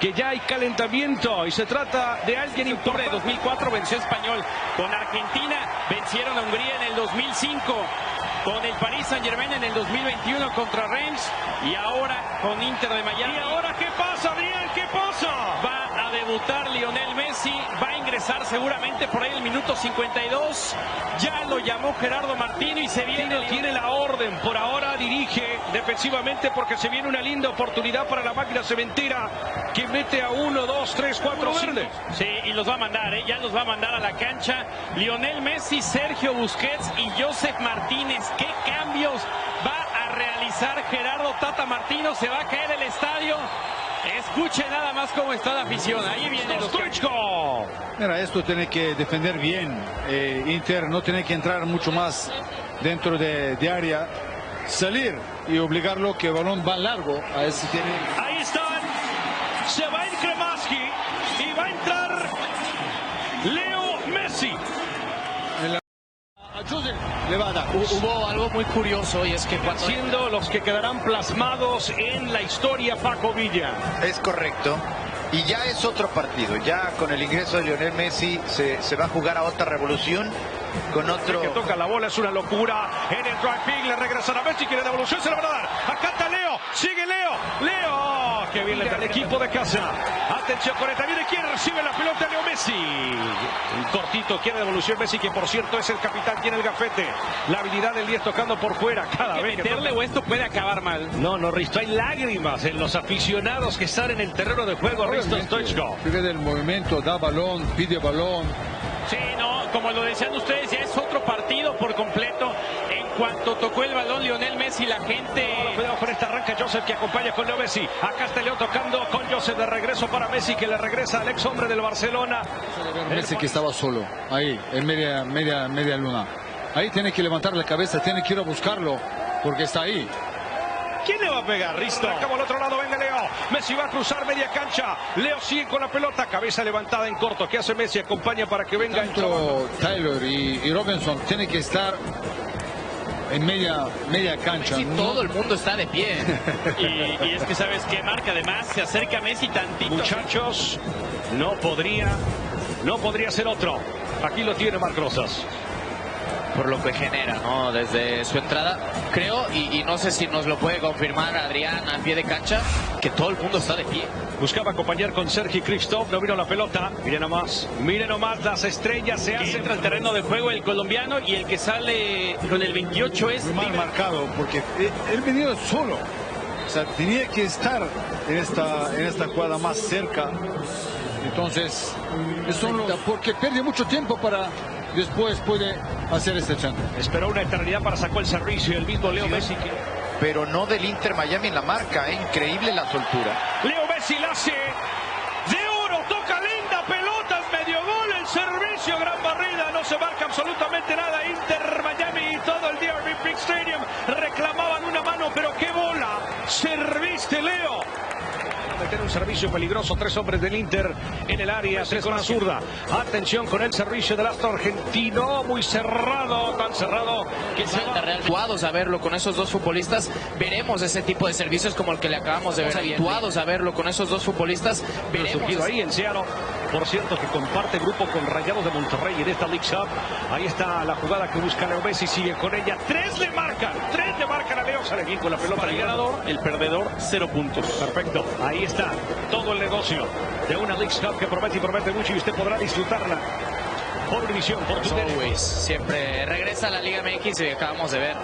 que ya hay calentamiento y se trata de alguien importante. 2004 venció Español, con Argentina vencieron a Hungría en el 2005, con el Paris Saint-Germain en el 2021 contra Reims y ahora con Inter de Miami. ¿Y ahora qué pasa, Adrián? ¿Qué pasa? Va a debutar Lionel Messi, va a ingresar seguramente por ahí el minuto 52. Ya lo llamó Gerardo Martino y se viene. Tiene la orden, por ahora dirige defensivamente porque se viene una linda oportunidad para la máquina cementera que mete a 1, 2, 3, 4, 5. Sí, y los va a mandar, ya los va a mandar a la cancha. Lionel Messi, Sergio Busquets y Josef Martínez. ¿Qué cambios va a realizar Gerardo Tata Martino? Se va a caer el estadio. Escuche nada más cómo está la afición. Ahí viene los Stoichkov. Mira, esto tiene que defender bien. Inter no tiene que entrar mucho más dentro de área. Salir y obligarlo que el balón va largo. A ese tiene... Ahí están. Se va a ir Kremaski y va a entrar Leo Messi. Levada. Hubo algo muy curioso y es que cuando... Siendo los que quedarán plasmados en la historia, Paco Villa. Es correcto. Y ya es otro partido. Ya con el ingreso de Lionel Messi se va a jugar a otra revolución. Con otro... El que toca la bola es una locura. En el drive field le regresan a Messi. Quiere devolución, se la van a dar. Acá está Leo. Sigue Leo. Leo. Que bien le da el equipo de casa. Atención con esta. Viene quien recibe la pelota, Leo Messi. Un cortito. Quiere devolución Messi, que por cierto es el capitán. Tiene el gafete. La habilidad del 10 tocando por fuera. Cada vez que meterle o esto puede acabar mal. No, Risto, hay lágrimas en los aficionados que están en el terreno de juego. Risto Stoichkov. Pide el movimiento, da balón, pide balón. Sí, no, como lo decían ustedes, ya es otro partido por completo. En cuanto tocó el balón Lionel Messi, la gente... Cuidado con esta arranca Joseph, que acompaña con Leo Messi. Acá está Leo tocando con Joseph de regreso para Messi, que le regresa al ex hombre del Barcelona. Messi que estaba solo, ahí, en media luna. Ahí tiene que levantar la cabeza, tiene que ir a buscarlo, porque está ahí. ¿Quién le va a pegar? Risto. Acabo al otro lado, venga Leo. Messi va a cruzar media cancha. Leo sigue con la pelota, cabeza levantada en corto. ¿Qué hace Messi? Acompaña para que venga el trabajo. Taylor y Robinson tiene que estar en media cancha. Messi, todo el mundo está de pie. y es que sabes qué marca, además se acerca Messi tantito. Muchachos, no podría ser otro. Aquí lo tiene Marc Rosas. Por lo que genera, ¿no? Desde su entrada, creo, y no sé si nos lo puede confirmar Adrián a pie de cancha, que todo el mundo está de pie. Buscaba acompañar con Sergi Krzysztof, no vino la pelota. Miren nomás las estrellas se hacen. Entra al terreno de juego el colombiano y el que sale con el 28 es... Muy mal marcado, porque él venía solo. O sea, tenía que estar en esta jugada más cerca. Entonces, porque pierde mucho tiempo para... Después puede hacer este chante. Esperó una eternidad para sacó el servicio el mismo Leo Messi. Pero no del Inter Miami en la marca, increíble la soltura. Leo Messi la hace de oro, toca linda pelota, medio gol, el servicio, gran barrida, no se marca absolutamente nada. Inter Miami y todo el día Olympic Stadium reclamaban una mano, pero qué bola, serviste Leo. Meter un servicio peligroso, 3 hombres del Inter en el área, 3 con la zurda. Atención con el servicio del astro argentino, muy cerrado, tan cerrado que se va. Habituados a verlo con esos dos futbolistas, veremos ese tipo de servicios como el que le acabamos de ver. Habituados a verlo con esos dos futbolistas, veremos ahí en Seattle. Por cierto, que comparte grupo con Rayados de Monterrey en esta League Cup. Ahí está la jugada que busca Leo Messi, sigue con ella. 3 le marcan a Leo, sale bien con la pelota. El ganador, el perdedor, 0 puntos. Perfecto, ahí está todo el negocio de una League Cup que promete y promete mucho y usted podrá disfrutarla por Univisión, por tu tele. Siempre regresa a la Liga MX y acabamos de ver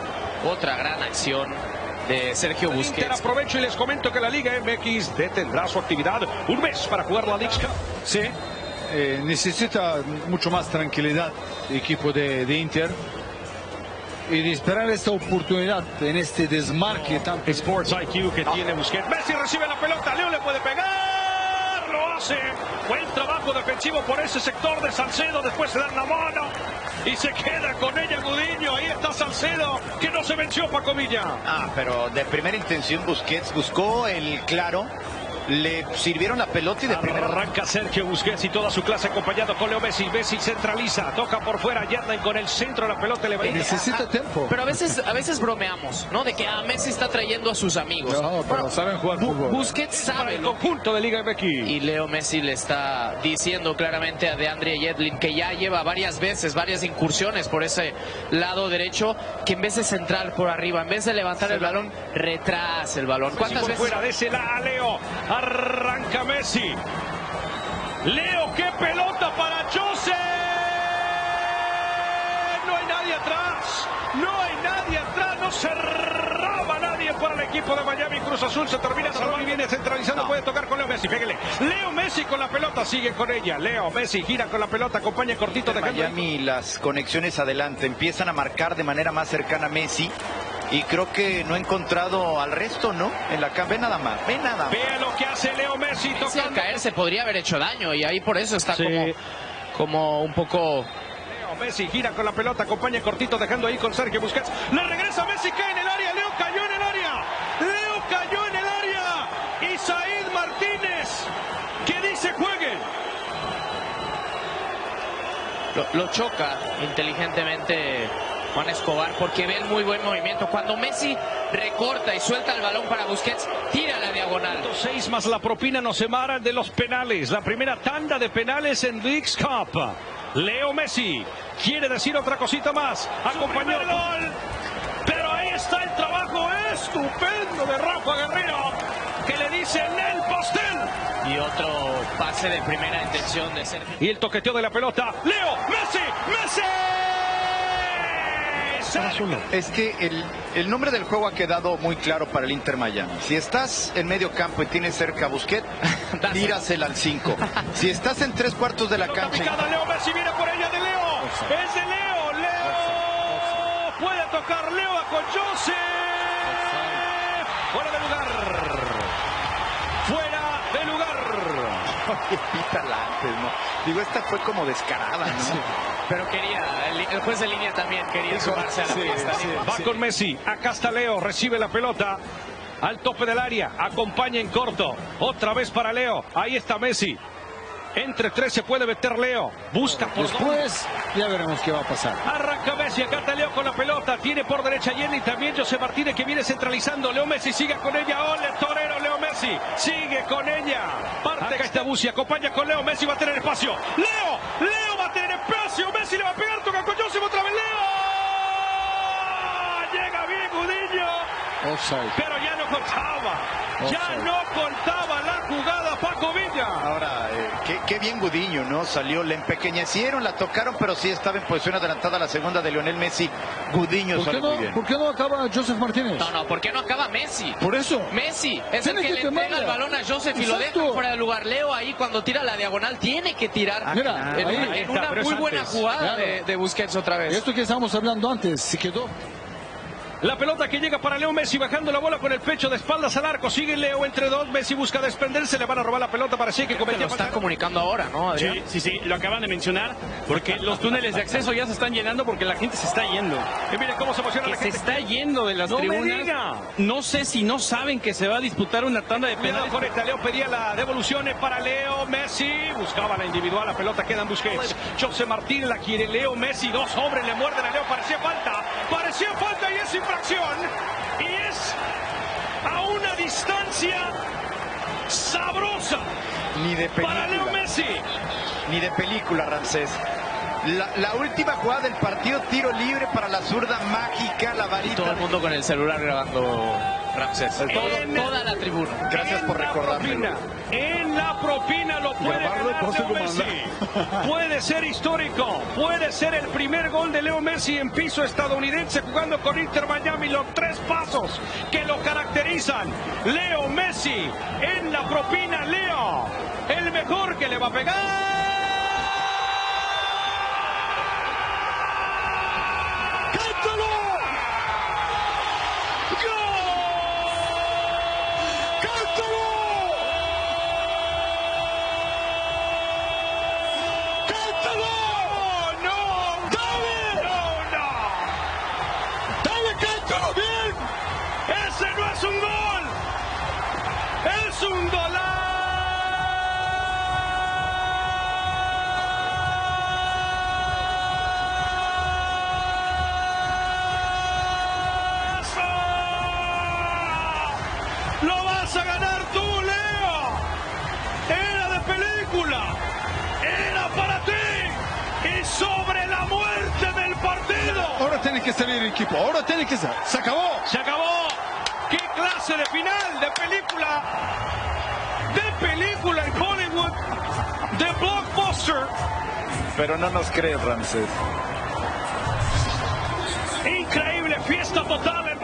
otra gran acción de Sergio Busquets. Inter, aprovecho y les comento que la Liga MX detendrá su actividad un mes para jugar la League Cup. Sí, necesita mucho más tranquilidad el equipo de Inter y de esperar esta oportunidad en este desmarque tan... Sports IQ que tiene Busquets. Messi recibe la pelota, Leo le puede pegar, lo hace. Buen trabajo defensivo por ese sector de Salcedo, después se dan la mano y se queda con ella Gudiño. Ahí está Salcedo, que no se venció, Paco Villa. Pero de primera intención Busquets buscó el claro le sirvieron la pelota y de primera. Arranca Sergio Busquets y toda su clase acompañado con Leo Messi. Messi centraliza, toca por fuera, Yedlin con el centro de la pelota. Necesita tiempo. Pero a veces bromeamos, ¿no? De que Messi está trayendo a sus amigos. No, pero saben jugar fútbol. Busquets Para sabe, el ¿no? conjunto de Liga MX. Y Leo Messi le está diciendo claramente a DeAndre Yedlin, que ya lleva varias veces, varias incursiones por ese lado derecho, que en vez de centrar por arriba, en vez de levantar el balón, retrasa el balón. ¿Cuántas por veces? fuera de ese a Leo. Arranca Messi. Leo, qué pelota para Jose. No hay nadie atrás. No hay nadie atrás. No cerraba nadie para el equipo de Miami. Cruz Azul se termina salvando y viene centralizando. Puede tocar con Leo Messi. Pégale. Leo Messi con la pelota. Sigue con ella. Leo Messi gira con la pelota. Acompaña cortito de Miami, las conexiones adelante empiezan a marcar de manera más cercana a Messi. Y creo que no he encontrado al resto, ¿no? En la ve nada más, ve nada más. Vea lo que hace Leo Messi. Si al caer se podría haber hecho daño y ahí por eso está como un poco... Leo Messi gira con la pelota, acompaña cortito dejando ahí con Sergio Busquets. Le regresa Messi, cae en el área. Leo cayó en el área. Leo cayó en el área. Y Said Martínez, que dice jueguen. Lo choca inteligentemente Juan Escobar porque ve el muy buen movimiento. Cuando Messi recorta y suelta el balón para Busquets, tira la diagonal. 6 más la propina nos separan de los penales. La primera tanda de penales en Leagues Cup. Leo Messi quiere decir otra cosita más. Acompañó el gol. Pero ahí está el trabajo estupendo de Rafa Guerrero, que le dice en el pastel. Y otro pase de primera intención de Sergio. Y el toqueteo de la pelota. Leo Messi. Messi. Es que el nombre del juego ha quedado muy claro para el Inter Miami. Si estás en medio campo y tienes cerca a Busquets, tírasela al 5. Si estás en 3/4 de la cancha. Leo Messi viene por ella de Leo. Es de Leo. Leo puede tocar Leo con Jose. Fuera de lugar. Fuera de lugar. Pítala antes, ¿no? Digo, esta fue como descarada, ¿no? Sí. Pero quería, el juez de línea también quería sumarse a la fiesta. Va con Messi, acá está Leo, recibe la pelota al tope del área, acompaña en corto, otra vez para Leo, ahí está Messi. Entre 3 se puede meter Leo, busca por después, ya veremos qué va a pasar. Arranca Messi, acá está Leo con la pelota, tiene por derecha Yedlin, también José Martínez que viene centralizando. Leo Messi sigue con ella, ole torero Leo Messi, sigue con ella. Parte acá está Busi, acompaña con Leo, Messi va a tener espacio. Leo va a tener espacio, Messi le va a pegar, toca con José, otra vez Leo. Llega bien Gudiño. Offside. Pero ya no contaba. Ya no contaba la jugada Paco Villa. Ahora, qué bien Gudiño, ¿no? Salió, le empequeñecieron, la tocaron, pero sí estaba en posición adelantada la segunda de Lionel Messi. Gudiño salió muy bien. ¿Por qué no acaba Joseph Martínez? No, ¿por qué no acaba Messi? Por eso. Messi es el que le entrega el balón a Joseph y lo deja fuera de lugar. Leo ahí cuando tira la diagonal tiene que tirar. Mira, en una muy buena jugada de Busquets otra vez. Esto que estábamos hablando antes, se quedó. La pelota que llega para Leo Messi bajando la bola con el pecho de espaldas al arco. Sigue Leo entre 2. Messi busca desprenderse. Le van a robar la pelota. Parecía que lo están comunicando ahora, ¿no, Adrián? Sí, lo acaban de mencionar. Porque los túneles de acceso ya se están llenando porque la gente se está yendo. Y miren cómo se emociona la gente. Se está yendo de las tribunas. Me diga. No sé si no saben que se va a disputar una tanda de penales. Con esta Leo pedía la devolución para Leo Messi. Buscaba la individual. La pelota queda en Busquets. José Martínez la quiere. Leo Messi. 2 hombres le muerden a Leo. Parecía falta y es infracción. Y es a una distancia sabrosa. Ni de película. Para Leo Messi. Ni de película, Ramsés. La última jugada del partido, tiro libre para la zurda mágica, la varita. Todo el mundo con el celular grabando, Ramsés. Toda la tribuna. Gracias por recordarme. En la propina lo puede ganar Leo Messi. Puede ser histórico. Puede ser el primer gol de Leo Messi en piso estadounidense jugando con Inter Miami. Los 3 pasos que lo caracterizan. Leo Messi en la propina. Leo, el mejor que le va a pegar. ¡Ese no es un gol! ¡Es un golazo! Era de película. Era para ti. Y sobre la muerte del partido. Ahora tiene que salir el equipo. Ahora tiene que salir. Se acabó. Se acabó. ¡Qué clase de final! De película. De película en Hollywood. De blockbuster. Pero no nos crees, Ramsés. Increíble fiesta total en